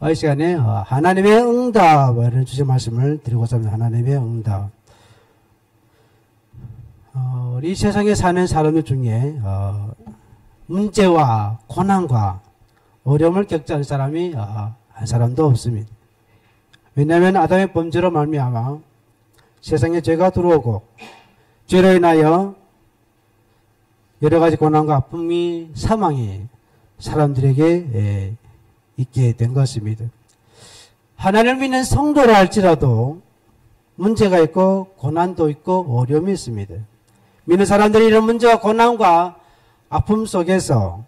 이 시간에 하나님의 응답을 주신 말씀을 드리고자 합니다. 하나님의 응답. 우리 세상에 사는 사람들 중에 문제와 고난과 어려움을 겪지 않은 사람이 한 사람도 없습니다. 왜냐하면 아담의 범죄로 말미암아 세상에 죄가 들어오고 죄로 인하여 여러 가지 고난과 아픔이 사망이 사람들에게 있게 된 것입니다. 하나님을 믿는 성도라 할지라도 문제가 있고 고난도 있고 어려움이 있습니다. 믿는 사람들이 이런 문제와 고난과 아픔 속에서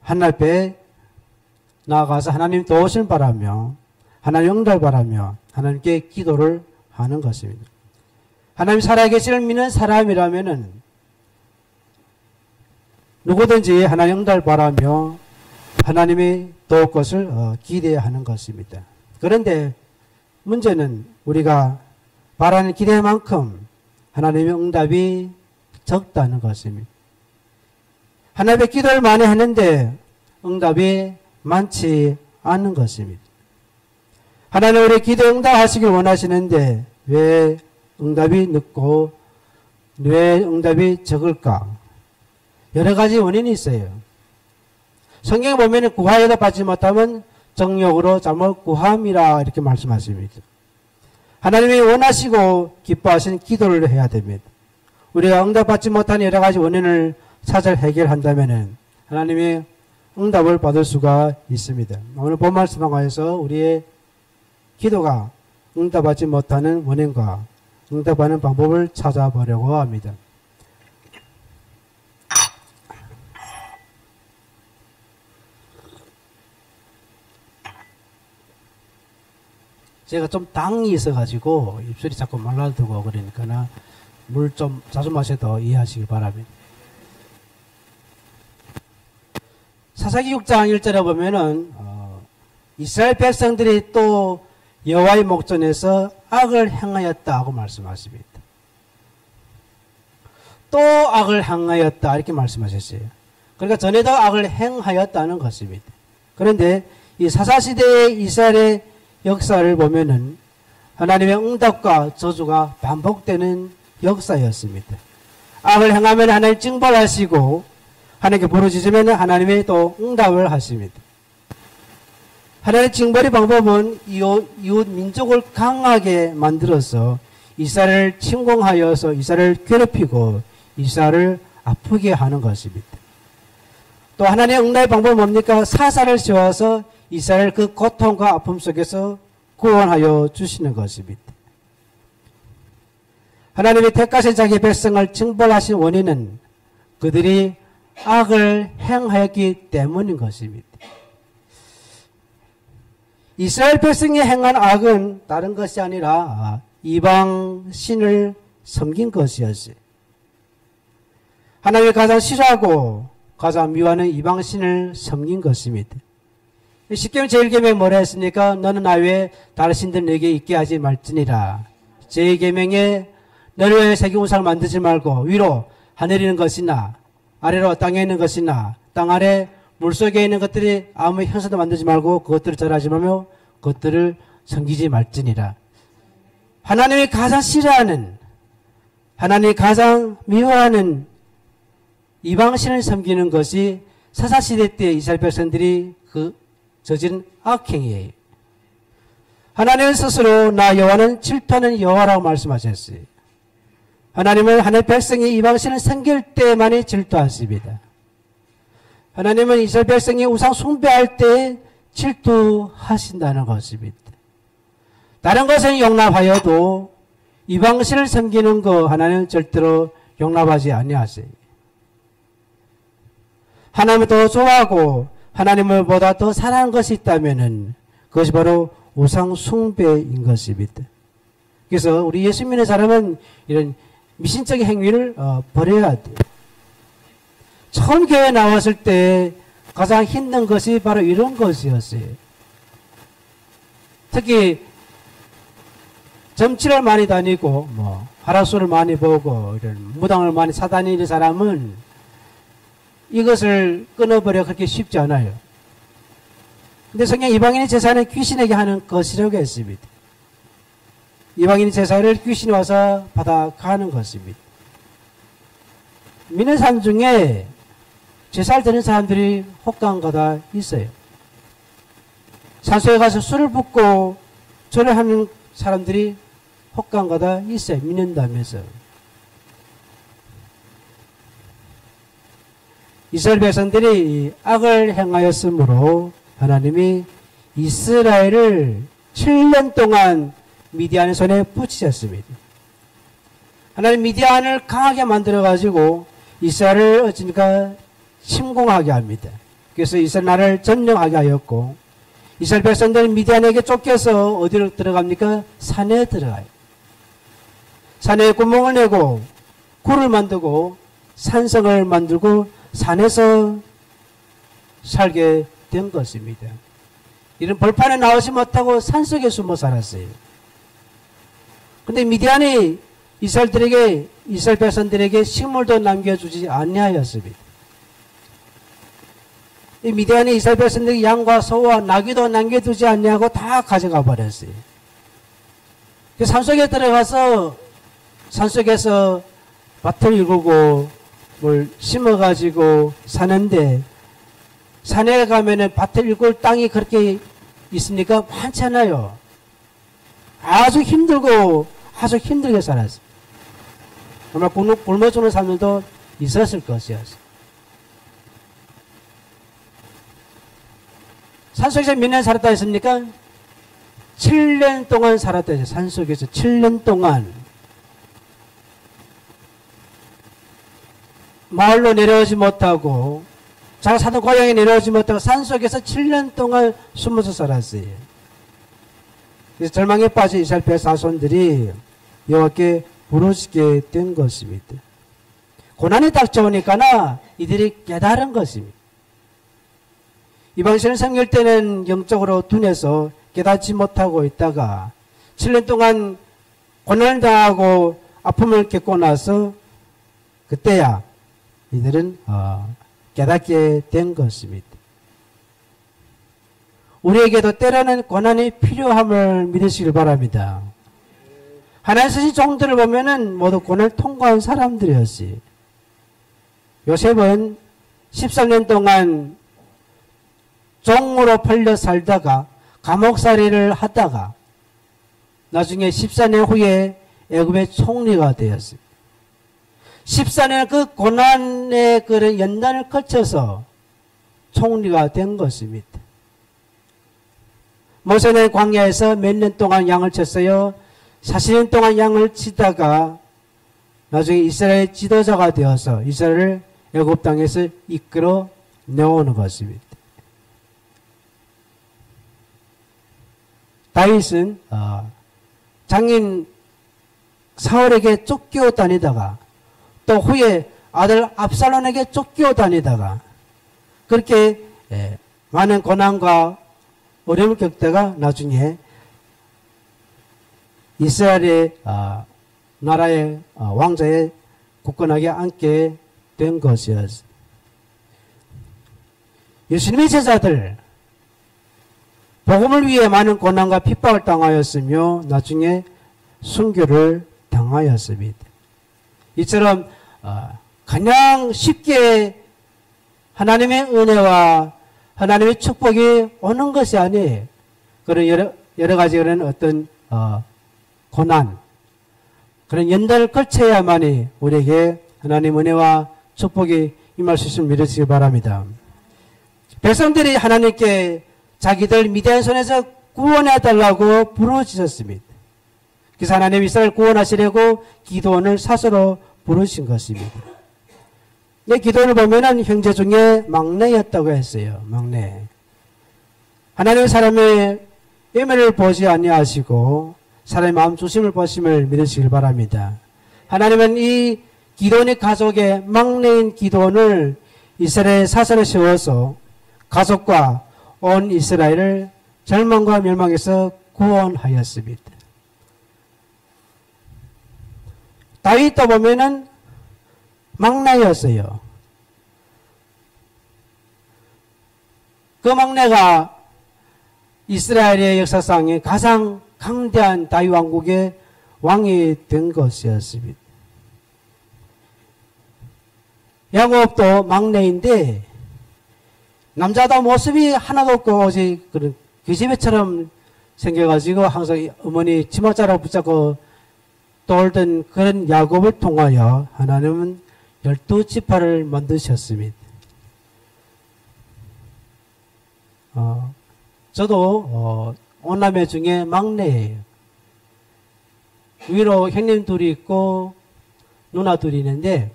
하나님 앞에 나아가서 하나님 도우심을 바라며 하나님 응답을 바라며 하나님께 기도를 하는 것입니다. 하나님 살아계시를 믿는 사람이라면은 누구든지 하나님 응답을 바라며 하나님이 도울 것을 기대해야 하는 것입니다. 그런데 문제는 우리가 바라는 기대만큼 하나님의 응답이 적다는 것입니다. 하나님의 기도를 많이 했는데 응답이 많지 않은 것입니다. 하나님 우리 기도 응답하시길 원하시는데 왜 응답이 늦고 왜 응답이 적을까? 여러 가지 원인이 있어요. 성경에 보면 구하여도 받지 못하면 정욕으로 잘못 구함이라 이렇게 말씀하십니다. 하나님이 원하시고 기뻐하시는 기도를 해야 됩니다. 우리가 응답받지 못한 여러 가지 원인을 찾아 해결한다면 하나님의 응답을 받을 수가 있습니다. 오늘 본 말씀을 통해서 우리의 기도가 응답하지 못하는 원인과 응답하는 방법을 찾아보려고 합니다. 제가 좀 당이 있어가지고 입술이 자꾸 말라들고 그러니까 물 좀 자주 마셔도 이해하시기 바랍니다. 사사기 6장 1절에 보면은 이스라엘 백성들이 또 여호와의 목전에서 악을 행하였다고 말씀하십니다. 또 악을 행하였다 이렇게 말씀하셨어요. 그러니까 전에도 악을 행하였다는 것입니다. 그런데 이 사사시대의 이스라엘의 역사를 보면은 하나님의 응답과 저주가 반복되는 역사였습니다. 악을 행하면 하나님 징벌하시고 하나님께 부르짖으면 하나님이 또 응답을 하십니다. 하나님의 징벌의 방법은 이웃 민족을 강하게 만들어서 이스라엘을 침공하여서 이스라엘을 괴롭히고 이스라엘을 아프게 하는 것입니다. 또 하나님의 응답의 방법은 뭡니까? 사사를 세워서 이스라엘 그 고통과 아픔 속에서 구원하여 주시는 것입니다. 하나님이 택하신 자기 백성을 징벌하신 원인은 그들이 악을 행하였기 때문인 것입니다. 이스라엘 백성이 행한 악은 다른 것이 아니라 이방 신을 섬긴 것이었어요. 하나님이 가장 싫어하고 가장 미워하는 이방 신을 섬긴 것입니다. 십계명 제1계명에 뭐라 했습니까? 너는 나 외에 다른 신들 내게 있게 하지 말지니라. 제2계명에 너를 위해 새긴 우상을 만들지 말고 위로 하늘에 있는 것이나 아래로 땅에 있는 것이나 땅 아래 물속에 있는 것들이 아무 형상도 만들지 말고 그것들을 절하지 말며 그것들을 섬기지 말지니라. 하나님이 가장 싫어하는 하나님이 가장 미워하는 이방신을 섬기는 것이 사사시대 때 이스라엘 백성들이 저지른 악행이에요. 하나님은 스스로 나 여호와는 질투하는 여호와라고 말씀하셨어요. 하나님은 하나님의 백성이 이방신을 섬길 때만이 질투하십니다. 하나님은 이스라엘 백성이 우상 숭배할 때 질투하신다는 것입니다. 다른 것은 용납하여도 이방신을 섬기는 거 하나님은 절대로 용납하지 아니하세요. 하나님을 더 좋아하고 하나님을 보다 더 사랑하는 것이 있다면은 그것이 바로 우상 숭배인 것입니다. 그래서 우리 예수 믿는 사람은 이런 미신적인 행위를 버려야 돼요. 처음 교회에 나왔을 때 가장 힘든 것이 바로 이런 것이었어요. 특히 점치를 많이 다니고 하락수를 많이 보고 이런 무당을 많이 사다니는 사람은 이것을 끊어버려 그렇게 쉽지 않아요. 근데 성경 이방인의 제사는 귀신에게 하는 것이라고 했습니다. 이방인의 제사를 귀신이 와서 받아가는 것입니다. 믿는 사람 중에 제사를 드리는 사람들이 혹간가다 있어요. 산소에 가서 술을 붓고 절을 하는 사람들이 혹간가다 있어요. 믿는다면서. 이스라엘 백성들이 악을 행하였으므로 하나님이 이스라엘을 7년 동안 미디안의 손에 붙이셨습니다. 하나님 미디안을 강하게 만들어가지고 이스라엘을 어찌니까 침공하게 합니다. 그래서 이스라엘 나라를 점령하게 하였고, 이스라엘 백성들은 미디안에게 쫓겨서 어디로 들어갑니까? 산에 들어가요. 산에 구멍을 내고 굴을 만들고 산성을 만들고 산에서 살게 된 것입니다. 이런 벌판에 나오지 못하고 산속에 숨어 살았어요. 근데 미디안이 이스라엘 백성들에게 식물도 남겨주지 아니하였습니다. 이 미디안이 이스라엘 백성들에게 양과 소와 나귀도 남겨두지 아니하고 다 가져가 버렸어요. 산속에 들어가서 산속에서 밭을 일구고 뭘 심어가지고 사는데, 산에 가면은 밭을 일굴 땅이 그렇게 있으니까 많잖아요. 아주 힘들고 아주 힘들게 살았어요. 정말 굶어 죽는 사람들도 있었을 것이었어요. 산속에서 몇 년 살았다 했습니까? 7년 동안 살았다 했어요. 산속에서 7년 동안. 마을로 내려오지 못하고 자가 사는 고향에 내려오지 못하고 산속에서 7년 동안 숨어서 살았어요. 그래서 절망에 빠진 이스라엘 백성들이 여호와께 부르짖게 된 것입니다. 고난이 닥쳐오니까 이들이 깨달은 것입니다. 이방신을 섬길 때는 영적으로 둔해서 깨닫지 못하고 있다가 7년 동안 고난을 당하고 아픔을 겪고 나서 그때야 이들은 깨닫게 된 것입니다. 우리에게도 때로는 고난이 필요함을 믿으시길 바랍니다. 하나님 쓰신 종들을 보면은 모두 고난을 통과한 사람들이었어요. 요셉은 13년 동안 종으로 팔려 살다가 감옥살이를 하다가 나중에 14년 후에 애굽의 총리가 되었습니다. 14년 그 고난의 그런 연단을 거쳐서 총리가 된 것입니다. 모세는 광야에서 몇 년 동안 양을 쳤어요. 40년 동안 양을 치다가 나중에 이스라엘 지도자가 되어서 이스라엘을 애굽 땅에서 이끌어 내오는 것입니다. 다윗은 장인 사울에게 쫓겨 다니다가 또 후에 아들 압살롬에게 쫓겨 다니다가 그렇게 많은 고난과 어려움을 겪다가 나중에 이스라엘의 나라의 왕자의 굳건하게 앉게 된 것이었습니다. 예수님의 제자들 복음을 위해 많은 고난과 핍박을 당하였으며 나중에 순교를 당하였습니다. 이처럼 그냥 쉽게 하나님의 은혜와 하나님의 축복이 오는 것이 아니에요. 그런 여러 가지 그런 어떤 고난, 그런 연단을 거쳐야만이 우리에게 하나님 은혜와 축복이 임할 수 있음을 믿으시기 바랍니다. 백성들이 하나님께 자기들 미디안 손에서 구원해달라고 부르짖었습니다. 그래서 하나님 이스라엘 구원하시려고 기도원을 사서로 부르신 것입니다. 이 기도원을 보면은 형제 중에 막내였다고 했어요. 막내. 하나님 사람의 외면을 보지 아니하시고 사람의 마음 중심을 보심을 믿으시길 바랍니다. 하나님은 이 기도원의 가족의 막내인 기도원을 이스라엘 사선에 세워서 가족과 온 이스라엘을 절망과 멸망에서 구원하였습니다. 다윗도 보면은 막내였어요. 그 막내가 이스라엘의 역사상에 가장 강대한 다윗 왕국의 왕이 된 것이었습니다. 야곱도 막내인데 남자다 모습이 하나도 없고 오직 그런 기집애처럼 생겨가지고 항상 어머니 치마자락 붙잡고 떠올던 그런 야곱을 통하여 하나님은 12지파를 만드셨습니다. 저도 오남매 중에 막내예요. 위로 형님 둘이 있고 누나 둘이 있는데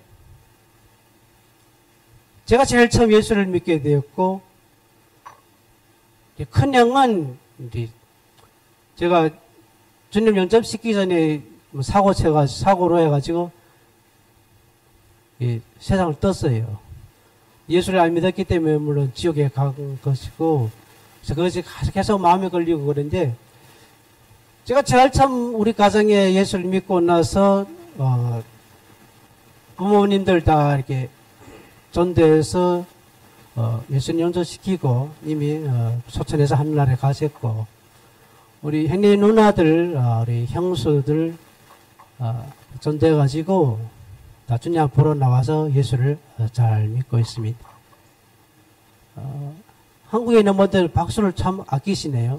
제가 제일 처음 예수를 믿게 되었고 큰 형은 제가 주님 영접시키기 전에 사고로 해가지고 세상을 떴어요. 예수를 안 믿었기 때문에 물론 지옥에 간 것이고 그것이 계속 마음에 걸리고 그런데 제가 제일 처음 우리 가정에 예수를 믿고 나서 부모님들 다 이렇게 전도해서 예수님 영접시키고 이미 소천에서 하늘나라에 가셨고 우리 형님 누나들 우리 형수들 전도해가지고 다 주님 앞으로 나와서 예수를 잘 믿고 있습니다. 한국에 있는 분들 박수를 참 아끼시네요.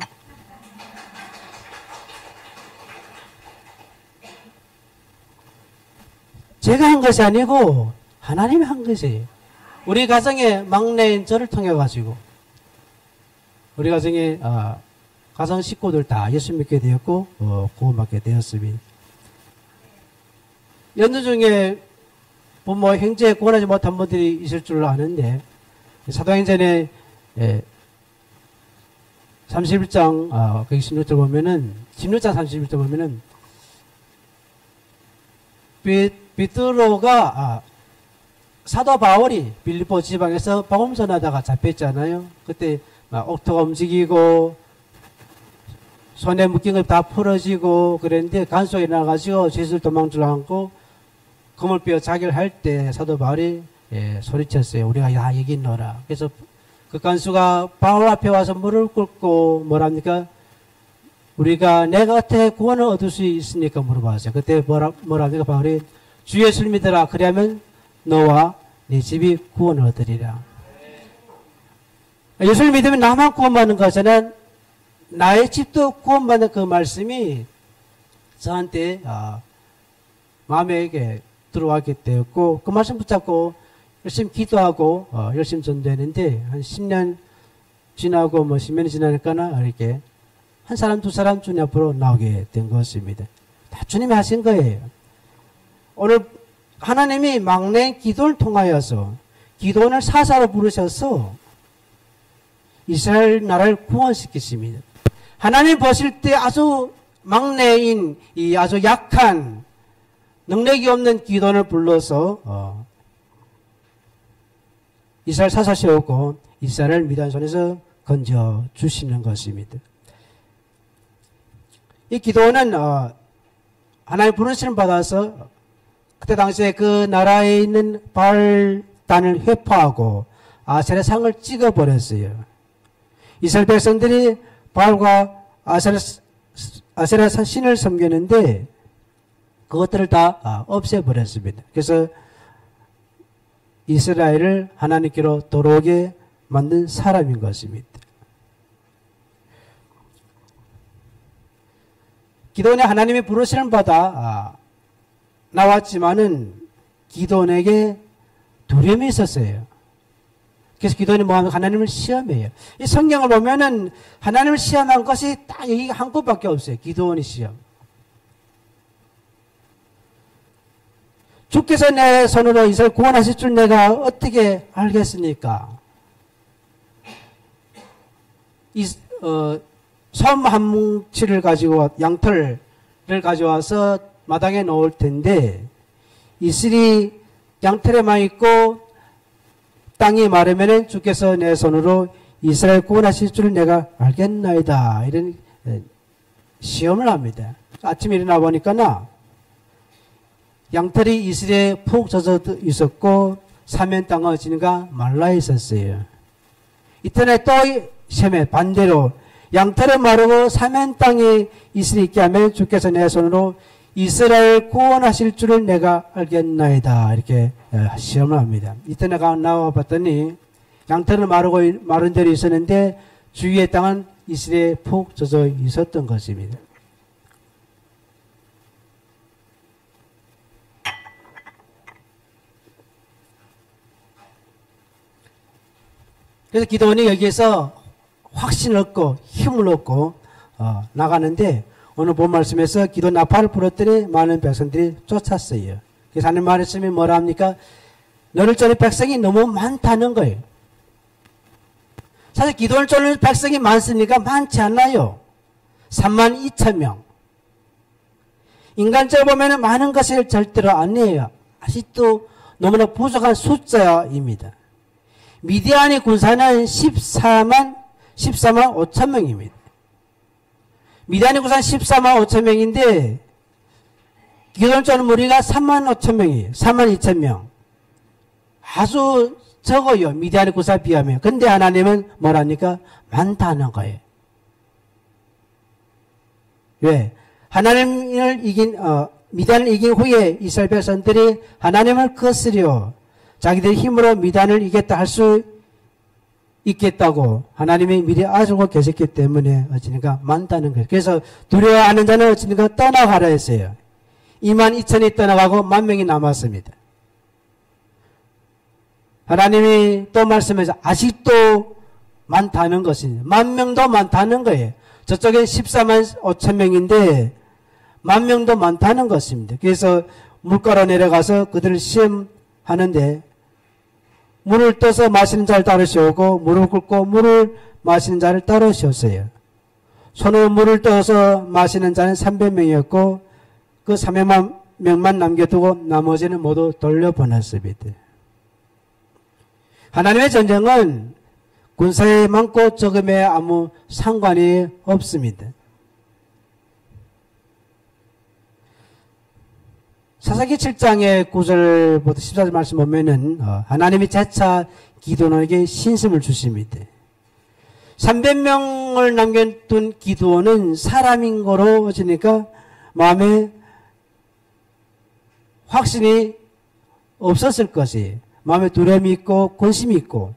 제가 한 것이 아니고 하나님이 한 것이에요. 우리 가정의 막내인 저를 통해 가지고 우리 가정의 가정 식구들 다 예수 믿게 되었고 구원받게 되었습니다. 연주 중에 부모 형제 구원하지 못한 분들이 있을 줄 아는데 사도행전에 31장 거기 16절 보면은 16장 31절 보면은 베드로가 사도 바울이 빌립보 지방에서 복음 전하다가 잡혔잖아요. 그때 옥토가 움직이고 손에 묶인 것 다 풀어지고 그랬는데 간속에 나가지고 죄수를 도망줄 않고 검을 빼어 자결 할 때 사도 바울이 소리쳤어요. 우리가 야 여기 있노라. 그래서 그 간수가 바울 앞에 와서 무릎 꿇고 뭐랍니까? 우리가 내가 어떻게 구원을 얻을 수 있습니까? 물어봤어요. 그때 뭐랍니까? 바울이 주 예수를 믿으라. 그러면 너와 네 집이 구원을 얻으리라. 예수를 믿으면 나만 구원받는 것은 나의 집도 구원받는 그 말씀이 저한테 마음에 들어왔게 되었고 그 말씀 붙잡고 열심히 기도하고 열심히 전도했는데 한 10년 지나고 10년이 지나니까는 이렇게 한 사람 두 사람 주님 앞으로 나오게 된 것입니다. 다 주님이 하신 거예요. 오늘 하나님이 막내 기도를 통하여서 기도원을 사사로 부르셔서 이스라엘 나라를 구원시키십니다. 하나님 보실 때 아주 막내인 이 아주 약한 능력이 없는 기도원을 불러서 이스라엘 사사 세우고 이스라엘을 미디안 손에서 건져 주시는 것입니다. 이 기도원은 하나님 부르심을 받아서 그때 당시에 그 나라에 있는 바알단을 회파하고 아세라 상을 찍어버렸어요. 이스라엘 백성들이 바알과 아세라 신을 섬겼는데 그것들을 다 없애버렸습니다. 그래서 이스라엘을 하나님께로 돌아오게 만든 사람인 것입니다. 기도원이 하나님의 부르심을 받아 나왔지만은 기도원에게 두려움이 있었어요. 그래서 기도원이 뭐하면 하나님을 시험해요. 이 성경을 보면은 하나님을 시험한 것이 딱 여기 한 곳밖에 없어요. 기도원이 시험. 주께서 내 손으로 이스라엘 구원하실 줄 내가 어떻게 알겠습니까? 섬 한 뭉치를 가지고 양털을 가져와서 마당에 놓을 텐데 이슬이 양털에만 있고 땅이 마르면은 주께서 내 손으로 이스라엘 구원하실 줄 내가 알겠나이다. 이런 시험을 합니다. 아침에 일어나 보니까 양털이 이슬에 푹 젖어 있었고 사면 땅은 지니가 말라 있었어요. 이튿날 또 시험에 반대로 양털을 마르고 사면 땅에 이슬이 있게 하면 주께서 내 손으로 이스라엘 구원하실 줄을 내가 알겠나이다. 이렇게 시험을 합니다. 이때 내가 나와 봤더니 양털을 마른 절이 있었는데 주위의 땅은 이슬에 푹 젖어 있었던 것입니다. 그래서 기도원이 여기에서 확신을 얻고 힘을 얻고 나가는데 오늘 본 말씀에서 기도 나팔을 불었더니 많은 백성들이 쫓았어요. 그래서 하나님 말씀이 뭐라 합니까? 너를 쫓는 백성이 너무 많다는 거예요. 사실 기도를 쫓는 백성이 많습니까? 많지 않나요? 32,000명. 인간적으로 보면 많은 것이 절대로 아니에요. 아직도 너무나 부족한 숫자입니다. 미디안의 군사는 14만 5천명입니다. 미디안의 군사는 14만 5천명인데 기도를 쫓는 무리가 3만 5천명이에요. 3만 2천명. 아주 적어요. 미디안의 군사에 비하면. 근데 하나님은 뭐랍니까? 많다는 거예요. 왜? 하나님을 미디안을 이긴 후에 이스라엘 백성들이 하나님을 거스려 자기들 힘으로 미디안을 이겼다 할 수 있겠다고 하나님이 미리 알고 계셨기 때문에 어찌니까 많다는 거예요. 그래서 두려워하는 자는 어찌니까 떠나가라 했어요. 22,000이 떠나가고 10,000명이 남았습니다. 하나님이 또 말씀해서 아직도 많다는 것입니다. 10,000명도 많다는 거예요. 저쪽에 14만 5천명인데 10,000명도 많다는 것입니다. 그래서 물가로 내려가서 그들을 시험하는데 물을 떠서 마시는 자를 따로 세우고 물을 끓고 물을 마시는 자를 따로 세웠어요. 손으로 물을 떠서 마시는 자는 300명이었고 그 300명만 남겨두고 나머지는 모두 돌려보냈습니다. 하나님의 전쟁은 군사에 많고 적음에 아무 상관이 없습니다. 사사기 7장의 9절부터 14절 말씀 보면은 하나님이 재차 기드온에게 신심을 주십니다. 300명을 남겨둔 기드온은 사람인 거로 보니까 마음에 확신이 없었을 것이 마음에 두려움이 있고 근심이 있고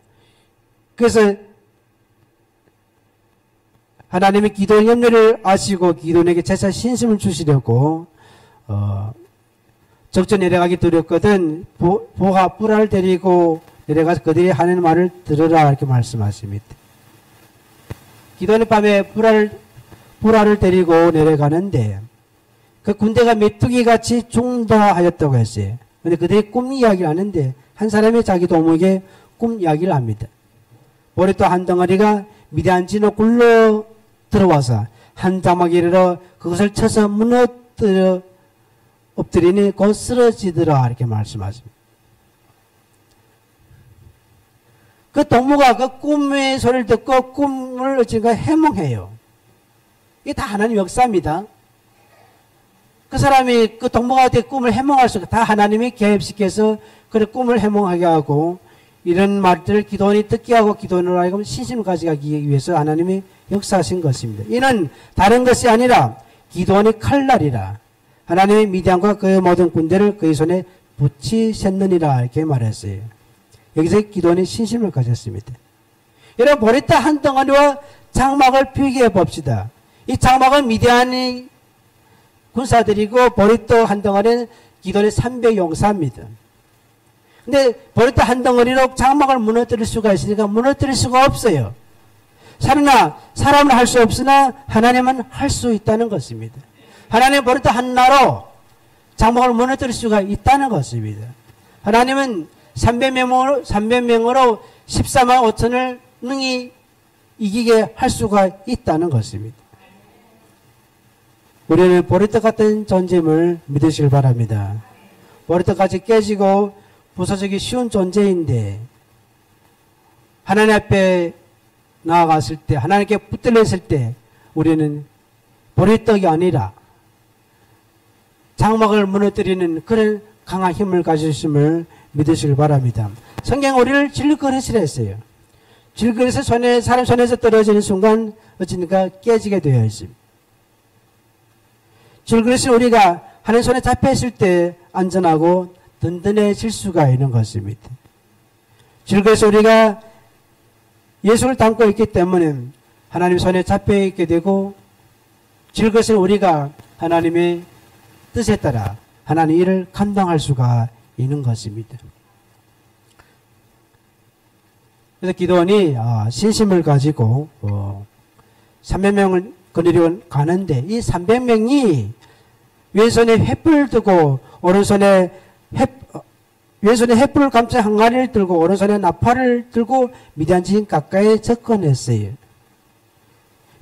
그래서 하나님이 기드온의 염려를 아시고 기드온에게 재차 신심을 주시려고 적전 내려가기 두렵거든 보가 뿔알을 데리고 내려가서 그들이 하는 말을 들으라 이렇게 말씀하십니다. 기도하는 밤에 뿔알을 데리고 내려가는데 그 군대가 메뚜기같이 죽다 하였다고 했어요. 그런데 그들이 꿈 이야기를 하는데 한 사람이 자기 도목에 꿈 이야기를 합니다. 보리토 한 덩어리가 미디안 진으로 굴러 들어와서 한 자막이로 그것을 쳐서 무너뜨려 엎드리니 곧 쓰러지더라 이렇게 말씀하십니다. 그 동무가 그 꿈의 소리를 듣고 꿈을 어찌가 해몽해요. 이게 다 하나님 역사입니다. 그 사람이 그 동무가 어떻게 꿈을 해몽할 수 있고 다 하나님이 개입시켜서 그 꿈을 해몽하게 하고 이런 말들을 기도원이 듣게 하고 기도원으로 하여금 신심을 가져가기 위해서 하나님이 역사하신 것입니다. 이는 다른 것이 아니라 기도원의 칼날이라 하나님의 미디안과 그의 모든 군대를 그의 손에 붙이셨느니라 이렇게 말했어요. 여기서 기도원이 신심을 가졌습니다. 여러분 보리떡 한 덩어리와 장막을 비교해 봅시다. 이 장막은 미디안이 군사들이고 보리떡 한 덩어리는 기도원의 300용사입니다. 근데 보리떡 한 덩어리로 장막을 무너뜨릴 수가 있으니까 무너뜨릴 수가 없어요. 사람은 할 수 없으나 하나님은 할 수 있다는 것입니다. 하나님은 보리떡 하나로 장막을 무너뜨릴 수가 있다는 것입니다. 하나님은 300명으로 14만 5천을 능히 이기게 할 수가 있다는 것입니다. 우리는 보리떡 같은 존재임을 믿으시길 바랍니다. 보리떡같이 깨지고 부서지기 쉬운 존재인데 하나님 앞에 나아갔을 때 하나님께 붙들렸을 때 우리는 보리떡이 아니라 장막을 무너뜨리는 그런 강한 힘을 가지심을 믿으시길 바랍니다. 성경 우리를 진리거리시라 했어요. 질그릇이 사람 손에서 떨어지는 순간 어찌니까 깨지게 되어 있습니다. 질그릇은 우리가 하나님 손에 잡혀 있을 때 안전하고 든든해질 수가 있는 것입니다. 질그릇은 우리가 예수를 담고 있기 때문에 하나님 손에 잡혀 있게 되고, 질그릇은 우리가 하나님의 뜻에 따라 하나님 일을 감당할 수가 있는 것입니다. 그래서 기도원이 신심을 가지고 300명을 거느리고 가는데, 이 300명이 왼손에 횃불을 들고 오른손에 횃불을 감싼 항아리를 들고 오른손에 나팔을 들고 미디안 지인 가까이 접근했어요.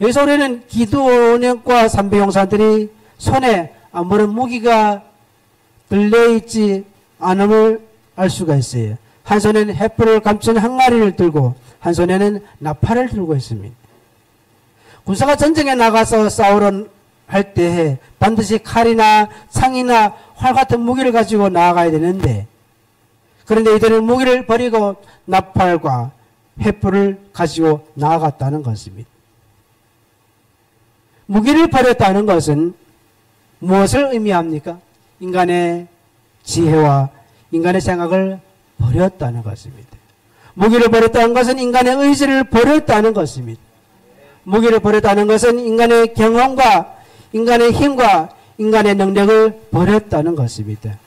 여기서 우리는 기도원과 300용사들이 손에 아무런 무기가 들려있지 않음을 알 수가 있어요. 한 손에는 횃불을 감춘 항아리를 들고 한 손에는 나팔을 들고 있습니다. 군사가 전쟁에 나가서 싸우러 할 때 반드시 칼이나 창이나 활 같은 무기를 가지고 나아가야 되는데, 그런데 이들은 무기를 버리고 나팔과 횃불을 가지고 나아갔다는 것입니다. 무기를 버렸다는 것은 무엇을 의미합니까? 인간의 지혜와 인간의 생각을 버렸다는 것입니다. 무기를 버렸다는 것은 인간의 의지를 버렸다는 것입니다. 무기를 버렸다는 것은 인간의 경험과 인간의 힘과 인간의 능력을 버렸다는 것입니다.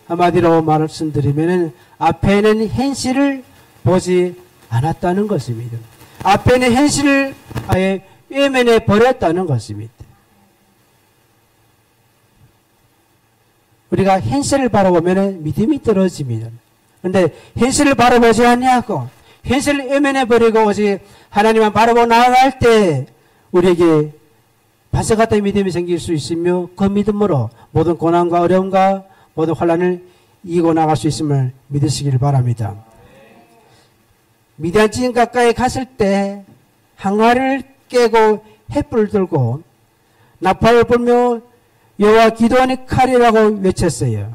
한마디로 말씀드리면 앞에는 현실을 보지 않았다는 것입니다. 앞에는 현실을 아예 외면해 버렸다는 것입니다. 우리가 현실을 바라보면 믿음이 떨어집니다. 그런데 현실을 바라보지 않냐고 현실을 외면해 버리고 오직 하나님만 바라보고 나아갈 때 우리에게 반석 같은 믿음이 생길 수 있으며, 그 믿음으로 모든 고난과 어려움과 모든 환난을 이기고 나갈 수 있음을 믿으시기를 바랍니다. 미디안 지인 가까이 갔을 때 항아리를 깨고 횃불을 들고 나팔을 불며 여호와 기도원의 칼이라고 외쳤어요.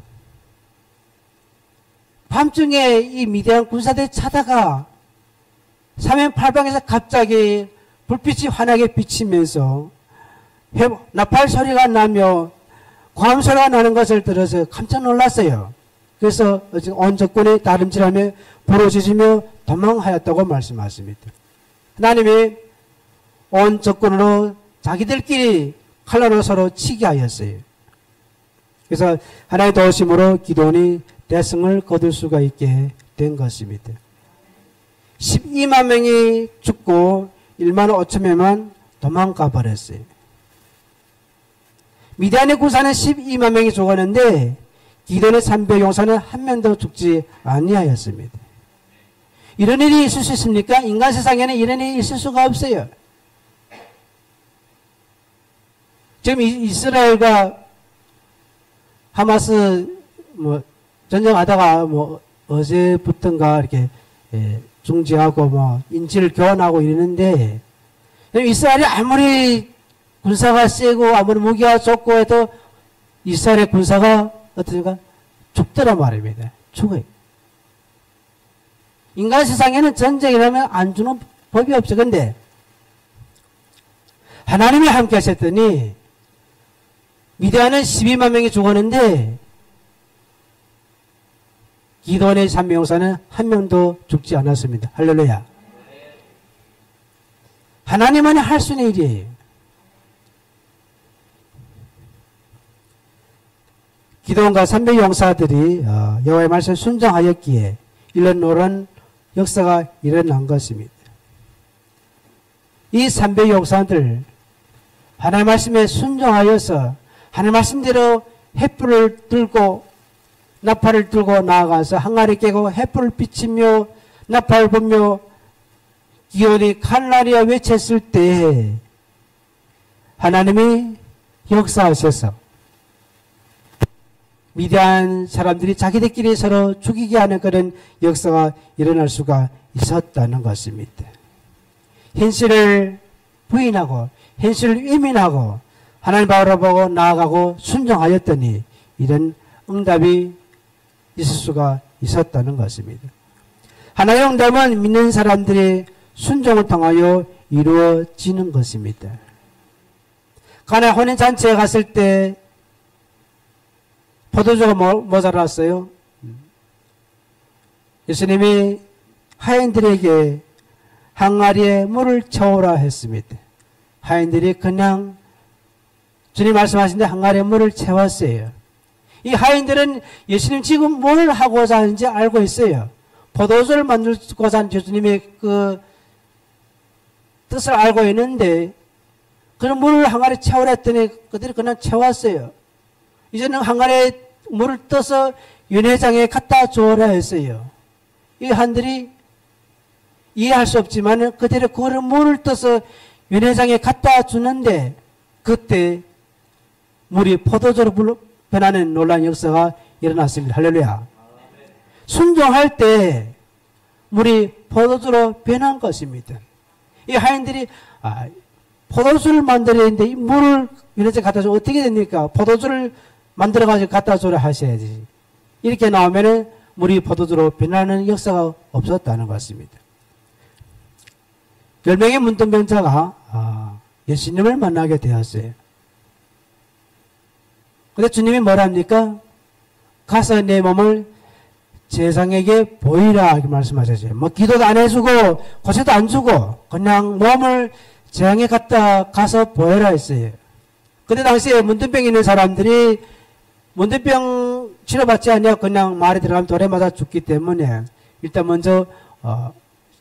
밤중에 이 미디안 군사들이 차다가 사면팔방에서 갑자기 불빛이 환하게 비치면서 나팔 소리가 나며 고함 소리가 나는 것을 들어서 깜짝 놀랐어요. 그래서 온 적군이 다름질하며 부러지시며 도망하였다고 말씀하십니다. 하나님이 온 적군으로 자기들끼리 칼날로 서로 치게 하였어요. 그래서 하나님의 도우심으로 기도원이 대승을 거둘 수가 있게 된 것입니다. 12만 명이 죽고 1만 5천 명만 도망가 버렸어요. 미디안의 군사는 12만 명이 죽었는데 기도원의 300용사는 한 명도 죽지 아니하였습니다. 이런 일이 있을 수 있습니까? 인간 세상에는 이런 일이 있을 수가 없어요. 지금 이스라엘과 하마스 전쟁하다가 어제부터인가 이렇게 중지하고 인질을 교환하고 이러는데, 이스라엘이 아무리 군사가 세고 아무리 무기가 좋고 해도 이스라엘의 군사가 어떻습니까? 죽더란 말입니다. 죽어요. 인간 세상에는 전쟁이라면 안 주는 법이 없어. 근데 하나님이 함께 하셨더니 미디안은 12만 명이 죽었는데 기도원의 300용사는 한 명도 죽지 않았습니다. 할렐루야. 하나님만이 할 수 있는 일이에요. 기도원과 300용사들이 여호와의 말씀을 순종하였기에 이런 노란 역사가 일어난 것입니다. 이 300용사들 하나님의 말씀에 순종하여서 하나님의 말씀대로 횃불을 들고 나팔을 들고 나아가서 항아리 깨고 횃불을 비치며 나팔을 불며 기도원이 칼날이야 외쳤을 때 하나님이 역사하셔서 미디안 사람들이 자기들끼리 서로 죽이게 하는 그런 역사가 일어날 수가 있었다는 것입니다. 현실을 부인하고 현실을 외면하고 하나님 바라보고 나아가고 순종하였더니 이런 응답이 있을 수가 있었다는 것입니다. 하나님의 응답은 믿는 사람들이 순종을 통하여 이루어지는 것입니다. 가나 혼인잔치에 갔을 때 포도주가 모자랐어요. 예수님이 하인들에게 항아리에 물을 채우라 했습니다. 하인들이 그냥 주님 말씀하신데 항아리에 물을 채웠어요. 이 하인들은 예수님 지금 뭘 하고자 하는지 알고 있어요. 포도주를 만들고자 하는 예수님의 그 뜻을 알고 있는데 그런 물을 항아리에 채우라 했더니 그들이 그냥 채웠어요. 이제는 항아리에 물을 떠서 윤회장에 갖다 주어라 했어요. 이 하인들이 이해할 수 없지만 그대로 그걸 물을 떠서 윤회장에 갖다 주는데 그때 물이 포도주로 변하는 놀라운 역사가 일어났습니다. 할렐루야. 순종할 때 물이 포도주로 변한 것입니다. 이 하인들이 포도주를 만들어야 되는데 이 물을 윤회장에 갖다 주면 어떻게 됩니까? 포도주를 만들어가지고 갖다 주라 하셔야지. 이렇게 나오면은 물이 포도주로 변하는 역사가 없었다는 것입니다. 10명의 문둥병자가 예수님을 만나게 되었어요. 근데 주님이 뭐라 합니까? 가서 내 몸을 제사장에게 보이라 이렇게 말씀하셨어요. 뭐 기도도 안 해주고 고세도 안 주고 그냥 몸을 제사장에 갖다 가서 보여라 했어요. 근데 당시에 문둥병 있는 사람들이 문둥병 치료받지 않냐 그냥 말에 들어가면 돌에 맞아 죽기 때문에 일단 먼저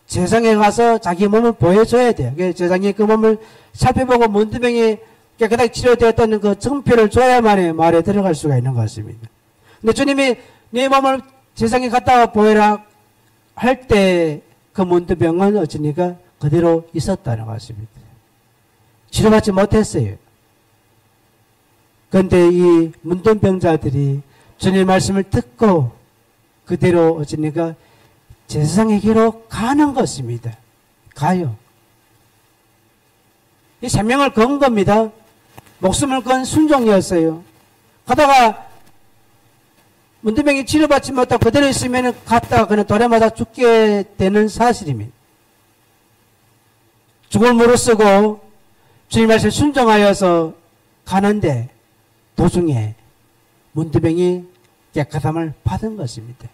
제사장에 가서 자기 몸을 보여줘야 돼요. 제사장이 그 몸을 살펴보고 문둥병이 깨끗하게 치료되었다는 그 증표를 줘야만이 말에 들어갈 수가 있는 것 같습니다. 근데 주님이 네 몸을 제사장에 갖다 보여라 할 때 그 문둥병은 어찌니까 그대로 있었다는 것 같습니다. 치료받지 못했어요. 그런데 이 문둥병자들이 주님의 말씀을 듣고 그대로 어찌니까 제사장에게로 가는 것입니다. 가요. 이 생명을 건 겁니다. 목숨을 건 순종이었어요. 가다가 문둥병이 치료받지 못하고 그대로 있으면 갔다가 그냥 돌에 맞아 죽게 되는 사실입니다. 죽을 무릅쓰고 주님 말씀에 순종하여서 가는데 도중에 문둥병이 깨끗함을 받은 것입니다.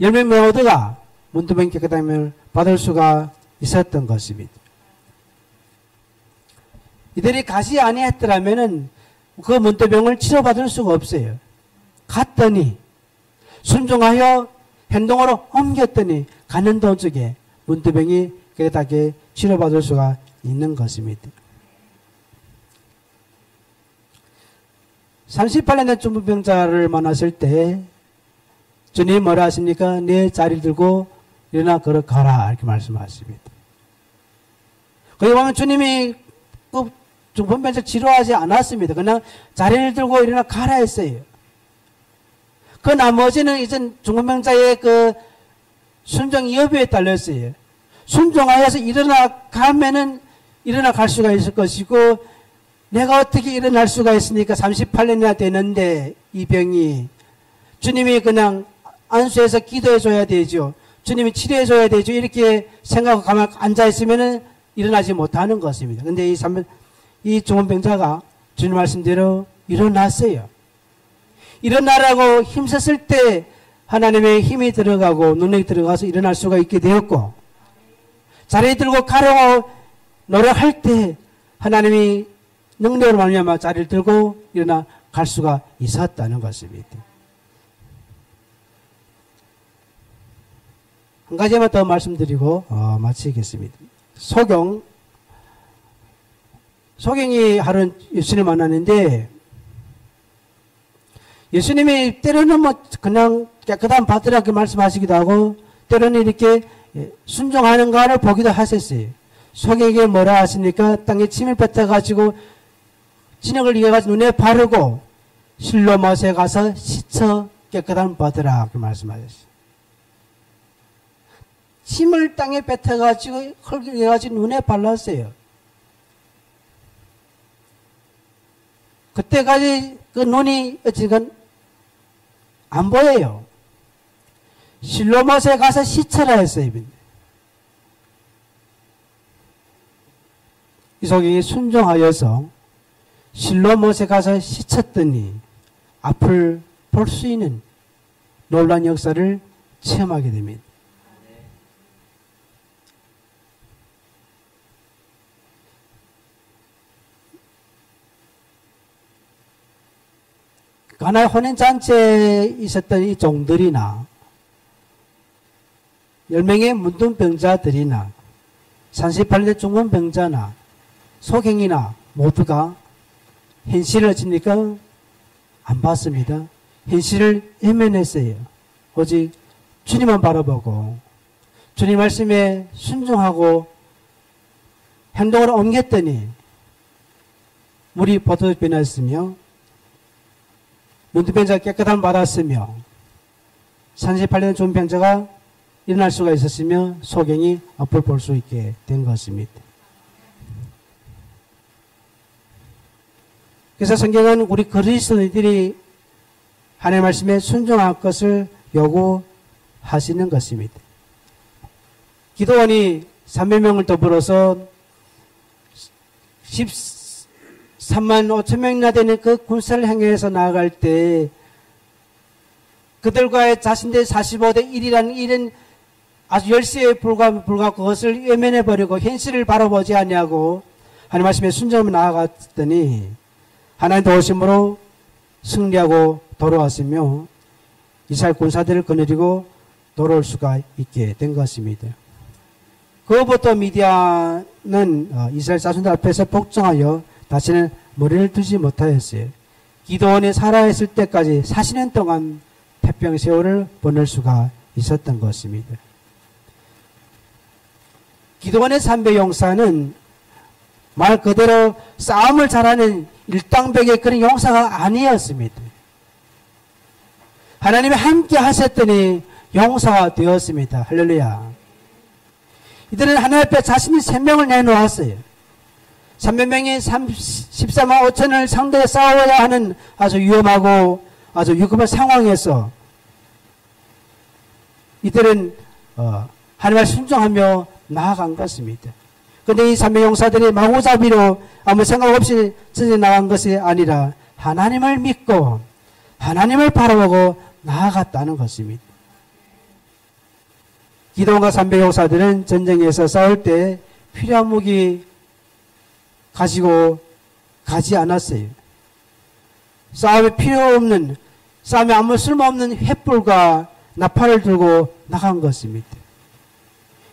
10명 모두가 문둥병 깨끗함을 받을 수가 있었던 것입니다. 이들이 가지 아니했더라면은 그 문둥병을 치료받을 수가 없어요. 갔더니 순종하여 행동으로 옮겼더니 가는 도중에 문둥병이 깨끗하게 치료받을 수가 있는 것입니다. 38년 된 중풍병자를 만났을 때 주님이 뭐라 하십니까? 내 자리를 들고 일어나 걸어가라 이렇게 말씀하십니다. 거기 보면 주님이 그 중풍병자 치료하지 않았습니다. 그냥 자리를 들고 일어나 가라 했어요. 그 나머지는 이제 중풍병자의 그 순종 여부에 달렸어요. 순종하여서 일어나 가면은 일어나 갈 수가 있을 것이고 내가 어떻게 일어날 수가 있으니까 38년이나 되는데 이 병이 주님이 그냥 안수해서 기도해 줘야 되죠. 주님이 치료해 줘야 되죠. 이렇게 생각하고 가만히 앉아있으면 일어나지 못하는 것입니다. 근데 이 중풍병자가 주님 말씀대로 일어났어요. 일어나라고 힘썼을 때 하나님의 힘이 들어가고 능력이 들어가서 일어날 수가 있게 되었고 자리에 들고 가려고 노력할 때 하나님이 능력으로 말미암아 자리를 들고 일어나 갈 수가 있었다는 것입니다. 한 가지만 더 말씀드리고 마치겠습니다. 소경이 하루 예수님 만났는데 예수님이 때로는 뭐 그냥 깨끗한 받으라고 말씀하시기도 하고 때로는 이렇게 순종하는 거를 보기도 하셨어요. 소경에게 뭐라 하십니까? 땅에 침을 뱉어가지고 진흙을 이어가지고 눈에 바르고 실로못에 가서 씻어 깨끗한 받으라 그 말씀하셨어요. 침을 땅에 뱉어가지고 흙을 이어가지고 눈에 발랐어요. 그때까지 그 눈이 어쨌든 안 보여요. 실로못에 가서 씻어라 했어요. 이 소경이 순종하여서 실로 못에 가서 씻었더니 앞을 볼 수 있는 놀라운 역사를 체험하게 됩니다. 가나의 혼인잔치에 있었던 이 종들이나 10명의 문둥병자들이나 38년 중풍병자나 소경이나 모두가 현실을 어찌니까 안 봤습니다. 현실을 외면했어요. 오직 주님만 바라보고 주님 말씀에 순종하고 행동을 옮겼더니 물이 포도주 변했으며 문둥병자가 깨끗함을 받았으며 38년 중풍병자가 일어날 수가 있었으며 소경이 앞을 볼 수 있게 된 것입니다. 그래서 성경은 우리 그리스도인들이 하나님의 말씀에 순종할 것을 요구하시는 것입니다. 기도원이 300명을 더불어서 13만 5천 명이나 되는 그 군사를 행해서 나아갈 때 그들과의 자신들의 45대 1이라는 이런 아주 열세에 불과 그것을 외면해버리고 현실을 바라보지 아니하고 하나님 말씀에 순종하며 나아갔더니 하나님 도우심으로 승리하고 돌아왔으며 이스라엘 군사들을 거느리고 돌아올 수가 있게 된 것입니다. 그것부터 미디안은 이스라엘 자손들 앞에서 복종하여 다시는 머리를 두지 못하였어요. 기도원이 살아있을 때까지 40년 동안 태평 세월을 보낼 수가 있었던 것입니다. 기도원의 300 용사는 말 그대로 싸움을 잘하는 일당백의 그런 용사가 아니었습니다. 하나님이 함께 하셨더니 용사가 되었습니다. 할렐루야. 이들은 하나님 앞에 자신의 생명을 내놓았어요. 300명이 14만 5천을 상대해 싸워야 하는 아주 위험하고 아주 위급한 상황에서 이들은 하나님을 순종하며 나아간 것입니다. 그런데 이 300 용사들이 마구잡이로 아무 생각 없이 전에 나간 것이 아니라 하나님을 믿고 하나님을 바라보고 나아갔다는 것입니다. 기도원과 300 용사들은 전쟁에서 싸울 때 필요한 무기 가지고 가지 않았어요. 싸움에 필요 없는, 싸움에 아무 쓸모없는 횃불과 나팔을 들고 나간 것입니다.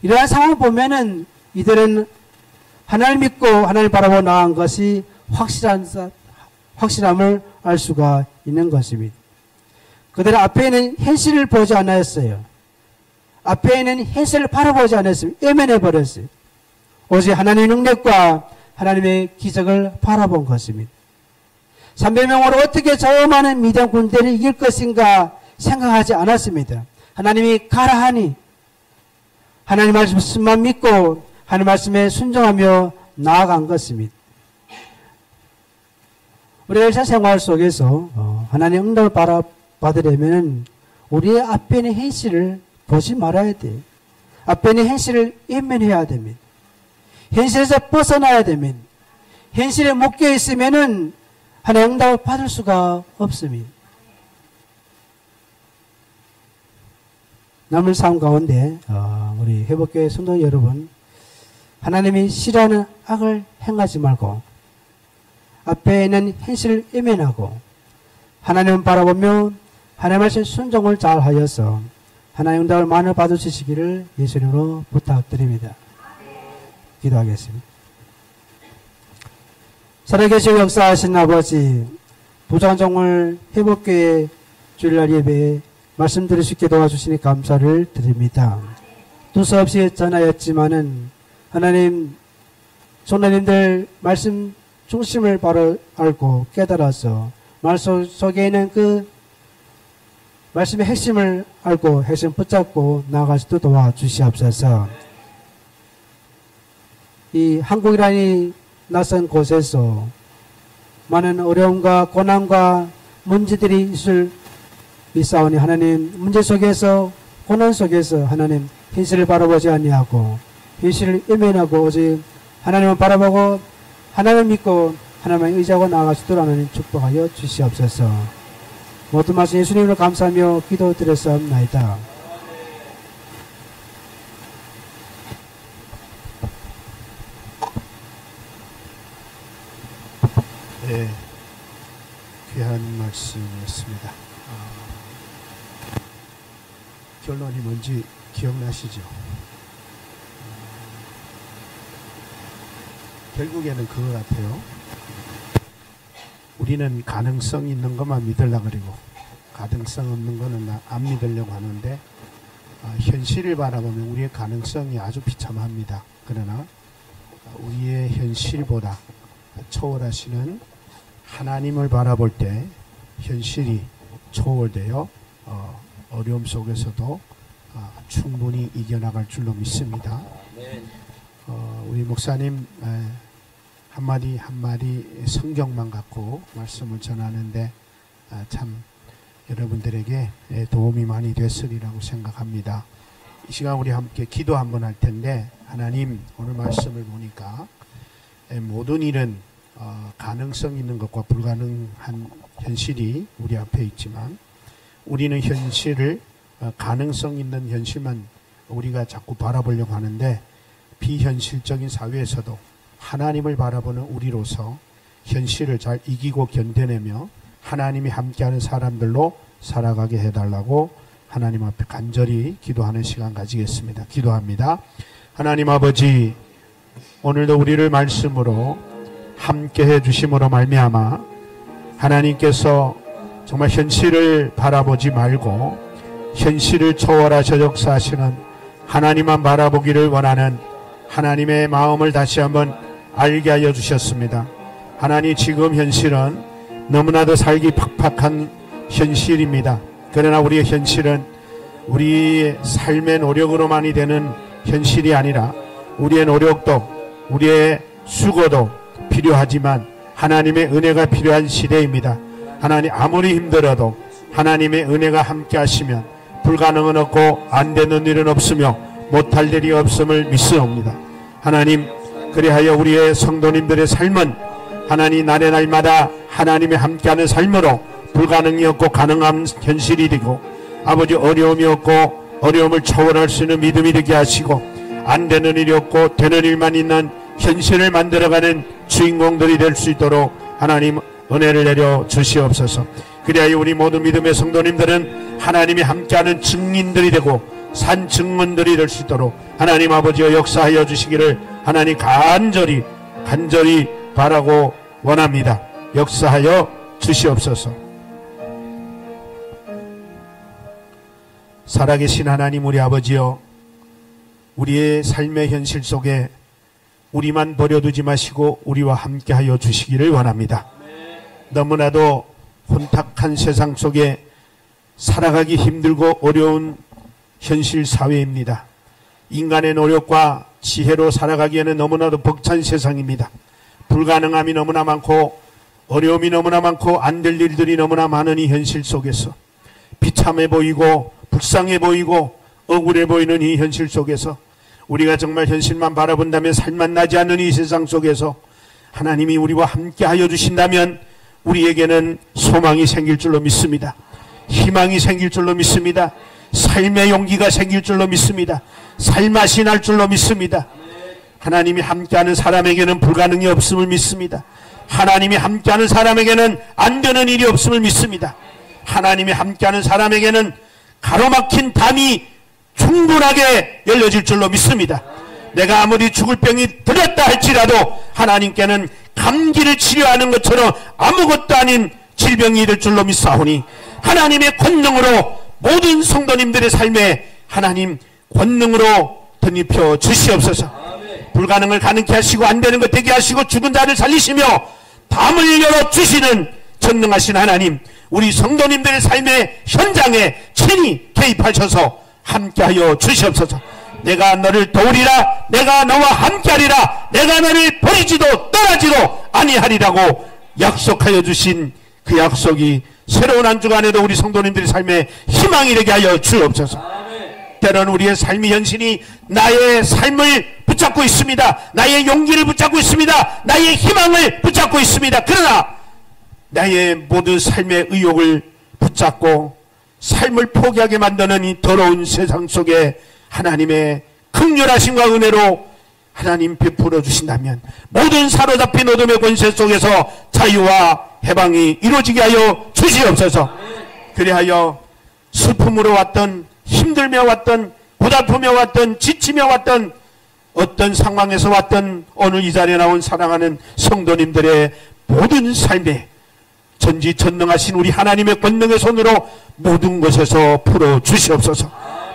이러한 상황을 보면은 이들은 하나님을 믿고 하나님을 바라보고 나간 것이 확실함을 알 수가 있는 것입니다. 그들은 앞에 있는 현실을 보지 않았어요. 앞에 있는 현실을 바라보지 않았어요. 외면해버렸어요. 오직 하나님의 능력과 하나님의 기적을 바라본 것입니다. 300명으로 어떻게 저 많은 미디안 군대를 이길 것인가 생각하지 않았습니다. 하나님이 가라 하니 하나님 말씀만 믿고 하나님 말씀에 순종하며 나아간 것입니다. 우리 일상생활 속에서 하나님의 응답을 받으려면 우리의 앞에 있는 현실을 보지 말아야 돼요. 앞에 있는 현실을 외면해야 됩니다. 현실에서 벗어나야 됩니다. 현실에 묶여 있으면은 하나님의 응답을 받을 수가 없습니다. 남은 삶 가운데 우리 회복교회 성도 여러분, 하나님이 싫어하는 악을 행하지 말고 앞에 있는 현실을 외면하고 하나님을 바라보며 하나님의 말씀 순종을 잘 하여서 하나님의 응답을 많이 받으시기를 예수님으로 부탁드립니다. 기도하겠습니다. 살아계시고 역사하신 아버지, 부정한 종을 회복교회 주일날 예배에 말씀 들을 수 있게 도와주시니 감사를 드립니다. 두서없이 전하였지만은 하나님, 성도님들 말씀 중심을 바로 알고 깨달아서 말씀 속에 있는 그 말씀의 핵심을 알고 핵심 붙잡고 나아갈 수 있도록 도와주시옵소서. 이 한국이라는 낯선 곳에서 많은 어려움과 고난과 문제들이 있사오니 하나님, 문제 속에서 고난 속에서 하나님 현실을 바라보지 아니하고 현실을 외면하고 오직 하나님을 바라보고 하나님을 믿고 하나님을 의지하고 나아갈 수 있도록 하나님 축복하여 주시옵소서. 모든 말씀 예수님으로 감사하며 기도드렸사옵나이다. 네, 귀한 말씀이었습니다. 결론이 뭔지 기억나시죠? 결국에는 그거 같아요. 우리는 가능성 있는 것만 믿으려고 그러고 가능성 없는 거는 안 믿으려고 하는데 현실을 바라보면 우리의 가능성이 아주 비참합니다. 그러나 우리의 현실보다 초월하시는 하나님을 바라볼 때 현실이 초월되어 어려움 속에서도 충분히 이겨나갈 줄로 믿습니다. 우리 목사님 한마디 한마디 성경만 갖고 말씀을 전하는데 참 여러분들에게 도움이 많이 됐으리라고 생각합니다. 이 시간 우리 함께 기도 한번 할 텐데, 하나님, 오늘 말씀을 보니까 모든 일은 가능성 있는 것과 불가능한 현실이 우리 앞에 있지만 우리는 현실을 가능성 있는 현실만 우리가 자꾸 바라보려고 하는데, 비현실적인 사회에서도 하나님을 바라보는 우리로서 현실을 잘 이기고 견뎌내며 하나님이 함께하는 사람들로 살아가게 해달라고 하나님 앞에 간절히 기도하는 시간 가지겠습니다. 기도합니다. 하나님 아버지, 오늘도 우리를 말씀으로 함께해 주심으로 말미암아 하나님께서 정말 현실을 바라보지 말고 현실을 초월하셔 역사하시는 하나님만 바라보기를 원하는 하나님의 마음을 다시 한번 알게 하여 주셨습니다. 하나님, 지금 현실은 너무나도 살기 팍팍한 현실입니다. 그러나 우리의 현실은 우리의 삶의 노력으로만이 되는 현실이 아니라 우리의 노력도 우리의 수고도 필요하지만 하나님의 은혜가 필요한 시대입니다. 하나님, 아무리 힘들어도 하나님의 은혜가 함께 하시면 불가능은 없고 안 되는 일은 없으며 못할 일이 없음을 믿사옵니다. 하나님, 그리하여 우리의 성도님들의 삶은 하나님 날의 날마다 하나님이 함께하는 삶으로 불가능이 없고 가능한 현실이 되고, 아버지, 어려움이 없고 어려움을 초월할 수 있는 믿음이 되게 하시고, 안 되는 일이 없고 되는 일만 있는 현실을 만들어가는 주인공들이 될 수 있도록 하나님 은혜를 내려 주시옵소서. 그리하여 우리 모든 믿음의 성도님들은 하나님이 함께하는 증인들이 되고 산 증언들이 될 수 있도록 하나님 아버지여 역사하여 주시기를 하나님 간절히 바라고 원합니다. 역사하여 주시옵소서. 살아계신 하나님, 우리 아버지여, 우리의 삶의 현실 속에 우리만 버려두지 마시고 우리와 함께하여 주시기를 원합니다. 너무나도 혼탁한 세상 속에 살아가기 힘들고 어려운 현실 사회입니다. 인간의 노력과 지혜로 살아가기에는 너무나도 벅찬 세상입니다. 불가능함이 너무나 많고 어려움이 너무나 많고 안 될 일들이 너무나 많은 이 현실 속에서 비참해 보이고 불쌍해 보이고 억울해 보이는 이 현실 속에서 우리가 정말 현실만 바라본다면 살만 나지 않는 이 세상 속에서 하나님이 우리와 함께하여 주신다면 우리에게는 소망이 생길 줄로 믿습니다. 희망이 생길 줄로 믿습니다. 삶의 용기가 생길 줄로 믿습니다. 살맛이 날 줄로 믿습니다. 하나님이 함께하는 사람에게는 불가능이 없음을 믿습니다. 하나님이 함께하는 사람에게는 안 되는 일이 없음을 믿습니다. 하나님이 함께하는 사람에게는 가로막힌 담이 충분하게 열려질 줄로 믿습니다. 내가 아무리 죽을 병이 들었다 할지라도 하나님께는 감기를 치료하는 것처럼 아무것도 아닌 질병이 될 줄로 믿사오니 하나님의 권능으로 모든 성도님들의 삶에 하나님 권능으로 덧입혀 주시옵소서. 불가능을 가능케 하시고 안 되는 것 되게 하시고 죽은 자를 살리시며 담을 열어주시는 전능하신 하나님, 우리 성도님들의 삶의 현장에 친히 개입하셔서 함께하여 주시옵소서. 내가 너를 도우리라, 내가 너와 함께하리라, 내가 너를 버리지도 떠나지도 아니하리라고 약속하여 주신 그 약속이 새로운 한 주간에도 우리 성도님들의 삶에 희망이 되게 하여 주옵소서. 때로는 우리의 삶의 현실이 나의 삶을 붙잡고 있습니다. 나의 용기를 붙잡고 있습니다. 나의 희망을 붙잡고 있습니다. 그러나 나의 모든 삶의 의욕을 붙잡고 삶을 포기하게 만드는 이 더러운 세상 속에 하나님의 긍휼하심과 은혜로 하나님 베풀어 주신다면 모든 사로잡힌 어둠의 권세 속에서 자유와 해방이 이루어지게 하여 주시옵소서. 그리하여 슬픔으로 왔던, 힘들며 왔던, 고달프며 왔던, 지치며 왔던, 어떤 상황에서 왔던 오늘 이 자리에 나온 사랑하는 성도님들의 모든 삶에 전지전능하신 우리 하나님의 권능의 손으로 모든 것에서 풀어 주시옵소서.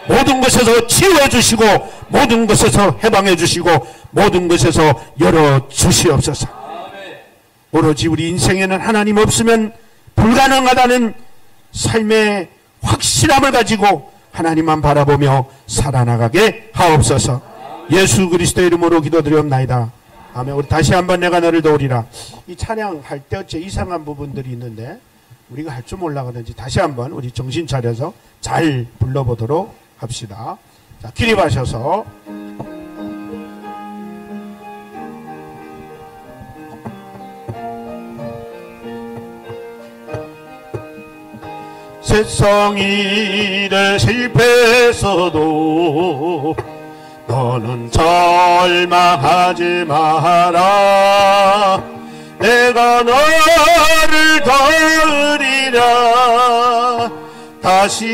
모든 것에서 치유해 주시고 모든 것에서 해방해 주시고 모든 것에서 열어 주시옵소서. 오로지 우리 인생에는 하나님 없으면 불가능하다는 삶의 확실함을 가지고 하나님만 바라보며 살아나가게 하옵소서. 예수 그리스도의 이름으로 기도드리옵나이다. 아멘. 우리 다시 한번 내가 너를 도우리라. 이 찬양할 때 어째 이상한 부분들이 있는데 우리가 할 줄 몰라가든지 다시 한번 우리 정신 차려서 잘 불러보도록 합시다. 자, 기립하셔서 세상 일에 실패했어도 너는 절망하지 마라. 내가 너를 도우리라. 다시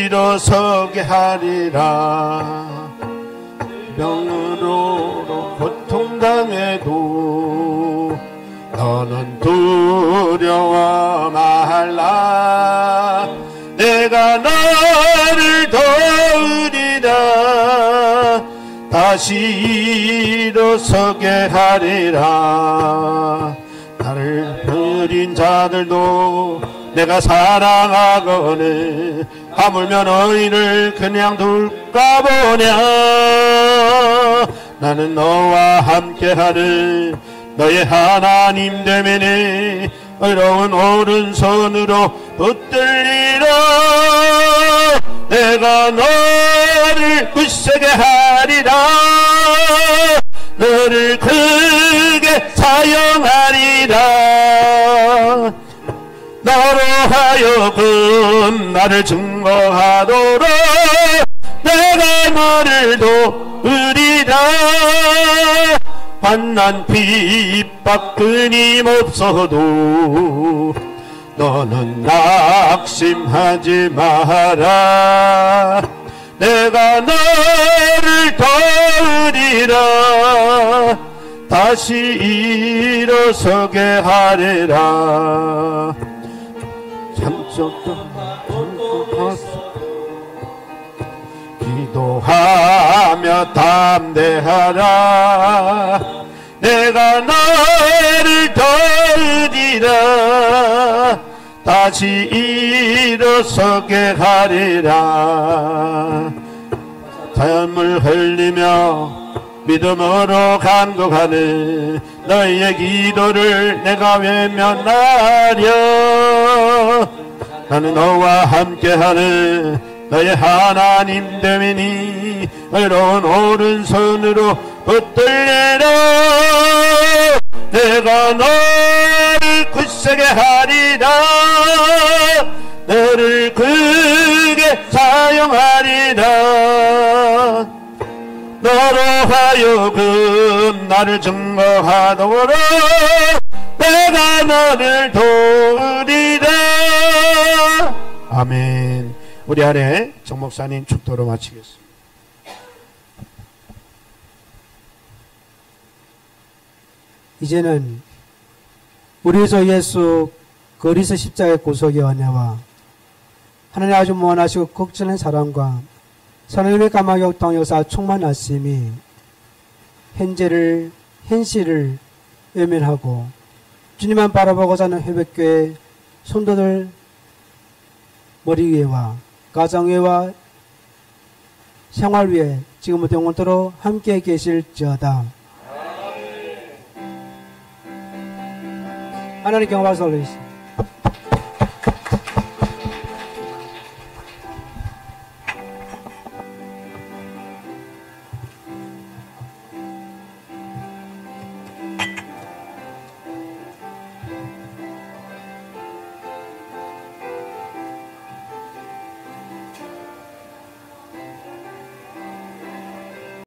일어서게 하리라. 병으로 고통당해도 너는 두려워 말라. 내가 너를 도우리라. 다시 일어서게 하리라. 나를 버린 자들도 내가 사랑하거늘 하물며 너희를 그냥 둘까 보냐. 나는 너와 함께하는 너의 하나님 되면에 의로운 오른손으로 붙들리라. 내가 너를 굳세게 하리라. 너를 크게 사용하리라. 너로 하여금 나를 증거하도록 내가 너를 도우리라. 환난 핍박 끊임없어도 너는 낙심하지 마라. 내가 너를 도우리라. 다시 일어서게 하리라. 참석도 기도하며 담대하라. 내가 너를 도우리라. 다시 일어서게 하리라. 땀을 흘리며 믿음으로 간구하는 너희의 기도를 내가 외면하려. 나는 너와 함께하는 너의 하나님 되미니 의로운 오른손으로 붙들리라. 내가 너를 굳세게 하리라. 너를 크게 사용하리라. 너로 하여금 나를 증거하도록 내가 너를 도우리라. 아멘. 우리 안에 정 목사님 축도로 마치겠습니다. 이제는 우리 주 예수 그리스도 십자가의 구속의 은혜와 하나님 아주 무한하시고 극진한 사랑과 하나님의 감화의 역동 역사 충만하심이 현실을 외면하고 주님만 바라보고자 하는 회백교회 성도들 머리 위에와 가정 위에와 생활 위에 지금부터 영원토록 함께 계실지어다. 하나님께 영광을 돌리시옵소서.